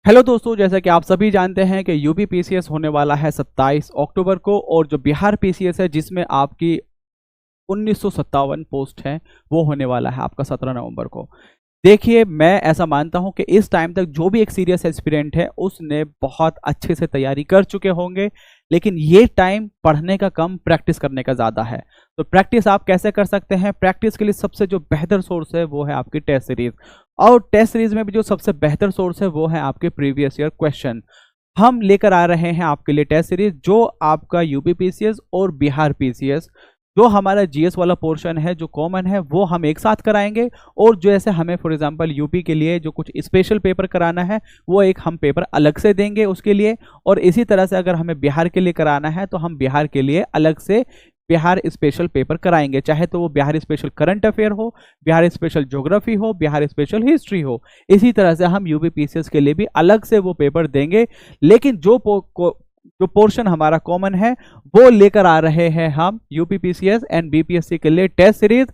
Hello दोस्तों, जैसा कि आप सभी जानते हैं कि यूपी पीसीएस होने वाला है 27 अक्टूबर को। और जो बिहार पीसीएस है जिसमें आपकी 1957 पोस्ट है वो होने वाला है आपका 17 नवंबर को। देखिए, मैं ऐसा मानता हूं कि इस टाइम तक जो भी एक सीरियस एस्पिरेंट है उसने बहुत अच्छे से तैयारी कर चुके होंगे, लेकिन ये टाइम पढ़ने का कम प्रैक्टिस करने का ज़्यादा है। तो प्रैक्टिस आप कैसे कर सकते हैं? प्रैक्टिस के लिए सबसे जो बेहतर सोर्स है वो है आपकी टेस्ट सीरीज। और टेस्ट सीरीज में भी जो सबसे बेहतर सोर्स है वो है आपके प्रीवियस ईयर क्वेश्चन। हम लेकर आ रहे हैं आपके लिए टेस्ट सीरीज जो आपका यूपी पीसीएस और बिहार पीसीएस, जो हमारा जीएस वाला पोर्शन है जो कॉमन है वो हम एक साथ कराएंगे। और जैसे हमें फॉर एग्जांपल यूपी के लिए जो कुछ स्पेशल पेपर कराना है वो एक हम पेपर अलग से देंगे उसके लिए। और इसी तरह से अगर हमें बिहार के लिए कराना है तो हम बिहार के लिए अलग से बिहार स्पेशल पेपर कराएंगे, चाहे तो वो बिहार स्पेशल करंट अफेयर हो, बिहार स्पेशल ज्योग्राफी हो, बिहार स्पेशल हिस्ट्री हो। इसी तरह से हम यूपी पीसीएस के लिए भी अलग से वो पेपर देंगे। लेकिन जो पोर्शन हमारा कॉमन है वो लेकर आ रहे हैं हम यूपी पीसीएस एंड बीपीएससी के लिए टेस्ट सीरीज।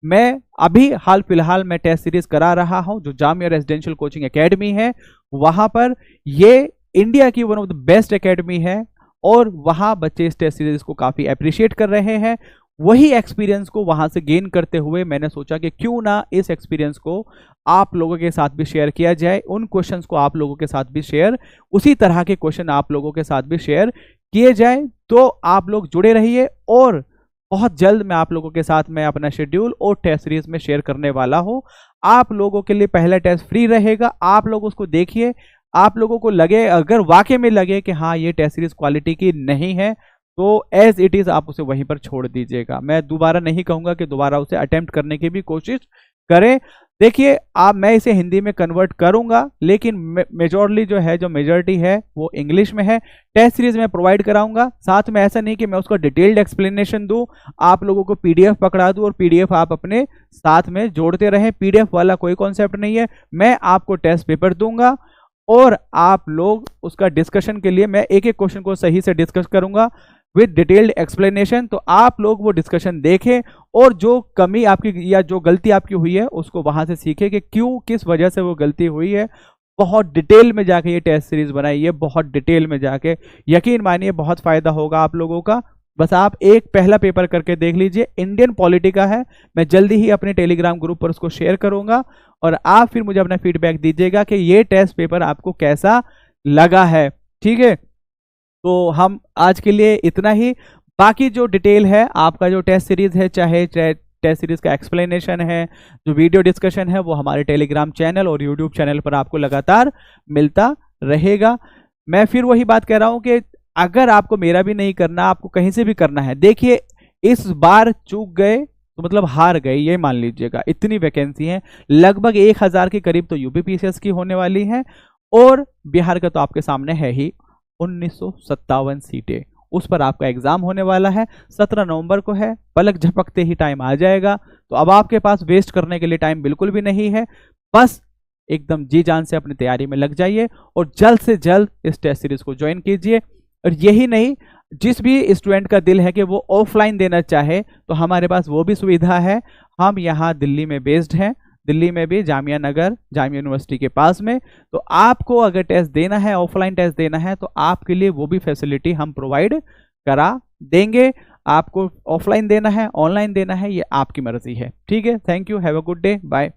मैं अभी हाल फिलहाल में टेस्ट सीरीज करा रहा हूं जो जामिया रेजिडेंशियल कोचिंग एकेडमी है, वहां पर ये इंडिया की one of the best academy है और वहां बच्चे इस टेस्ट सीरीज को काफी अप्रिशिएट कर रहे हैं। वही एक्सपीरियंस को वहां से गेन करते हुए मैंने सोचा कि क्यों ना इस एक्सपीरियंस को आप लोगों के साथ भी शेयर किया जाए, उन क्वेश्चंस को आप लोगों के साथ भी शेयर, उसी तरह के क्वेश्चन आप लोगों के साथ भी शेयर किए जाए। तो आप लोग जुड़े रहिए और बहुत जल्द मैं आप लोगों के साथ में अपना शेड्यूल और टेस्ट सीरीज में शेयर करने वाला हूं। आप लोगों के लिए पहला टेस्ट फ्री रहेगा, आप लोग उसको देखिए। आप लोगों को लगे, अगर वाकई में लगे कि हाँ ये टेस्ट सीरीज क्वालिटी की नहीं है तो एज इट इज आप उसे वहीं पर छोड़ दीजिएगा। मैं दोबारा नहीं कहूंगा कि दोबारा उसे अटेम्प्ट करने की भी कोशिश करें। देखिए, मैं इसे हिंदी में कन्वर्ट करूंगा, लेकिन मेजॉरली जो मेजॉरिटी है वो इंग्लिश में है। टेस्ट सीरीज में प्रोवाइड कराऊंगा, साथ में ऐसा नहीं कि मैं उसका डिटेल्ड एक्सप्लेनेशन दूं, आप लोगों को पीडीएफ पकड़ा दूं और पीडीएफ आप अपने साथ में जोड़ते रहें। पीडीएफ वाला कोई कॉन्सेप्ट नहीं है। मैं आपको टेस्ट पेपर दूंगा और आप लोग उसका डिस्कशन के लिए मैं एक एक क्वेश्चन को सही से डिस्कस करूंगा विद डिटेल्ड एक्सप्लेनेशन। तो आप लोग वो डिस्कशन देखें और जो कमी आपकी या जो गलती आपकी हुई है उसको वहां से सीखें कि क्यों, किस वजह से वो गलती हुई है। बहुत डिटेल में जाके ये टेस्ट सीरीज बनाइए, बहुत डिटेल में जाके, यकीन मानिए बहुत फायदा होगा आप लोगों का। बस आप एक पहला पेपर करके देख लीजिए, इंडियन पॉलिटी का है। मैं जल्दी ही अपने टेलीग्राम ग्रुप पर उसको शेयर करूंगा और आप फिर मुझे अपना फीडबैक दीजिएगा कि ये टेस्ट पेपर आपको कैसा लगा है। ठीक है, तो हम आज के लिए इतना ही। बाकी जो डिटेल है आपका जो टेस्ट सीरीज है, चाहे टेस्ट सीरीज का एक्सप्लेनेशन है, जो वीडियो डिस्कशन है, वो हमारे टेलीग्राम चैनल और यूट्यूब चैनल पर आपको लगातार मिलता रहेगा। मैं फिर वही बात कह रहा हूं कि अगर आपको मेरा भी नहीं करना, आपको कहीं से भी करना है, देखिए इस बार चूक गए तो मतलब हार गए, ये मान लीजिएगा। इतनी वैकेंसी है, लगभग 1000 के करीब तो यूपी पीसीएस की होने वाली है और बिहार का तो आपके सामने है ही 1957 सीटें। उस पर आपका एग्जाम होने वाला है, 17 नवंबर को है। पलक झपकते ही टाइम आ जाएगा, तो अब आपके पास वेस्ट करने के लिए टाइम बिल्कुल भी नहीं है। बस एकदम जी जान से अपनी तैयारी में लग जाइए और जल्द से जल्द इस टेस्ट सीरीज को ज्वाइन कीजिए। और यही नहीं, जिस भी स्टूडेंट का दिल है कि वो ऑफलाइन देना चाहे तो हमारे पास वो भी सुविधा है। हम यहाँ दिल्ली में बेस्ड हैं, दिल्ली में भी जामिया नगर, जामिया यूनिवर्सिटी के पास में। तो आपको अगर टेस्ट देना है, ऑफलाइन टेस्ट देना है, तो आपके लिए वो भी फैसिलिटी हम प्रोवाइड करा देंगे। आपको ऑफलाइन देना है, ऑनलाइन देना है, ये आपकी मर्जी है। ठीक है, thank you, have a good day, bye.